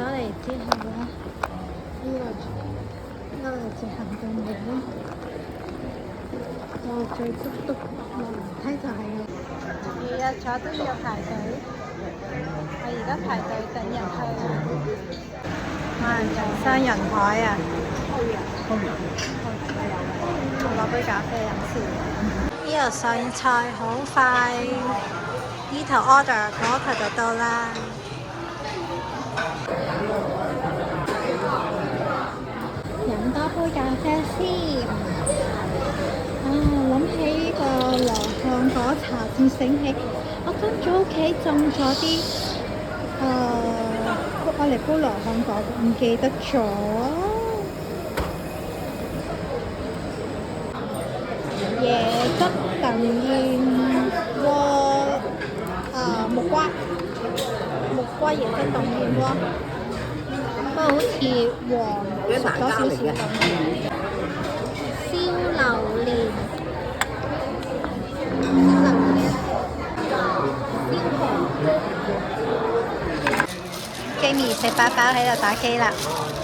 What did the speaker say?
咗嚟之後咧，呢個直行嘅門咧，我最篤篤落樓梯就係啦。日日坐都要排隊，我而家排隊等入去。哇！人山人海啊！攞杯咖啡飲先。呢度上菜好快，呢頭 order 嗰頭就到啦。飲多杯咖啡先。諗起呢個羅漢果茶，先醒起我今早屋企種咗啲我嚟煲羅漢果，唔記得咗。椰汁燉燕窩木瓜椰汁燉燕窩，不過好似黃熟咗少少咁。燒榴蓮。Jamie 食飽飽喺度打機啦〜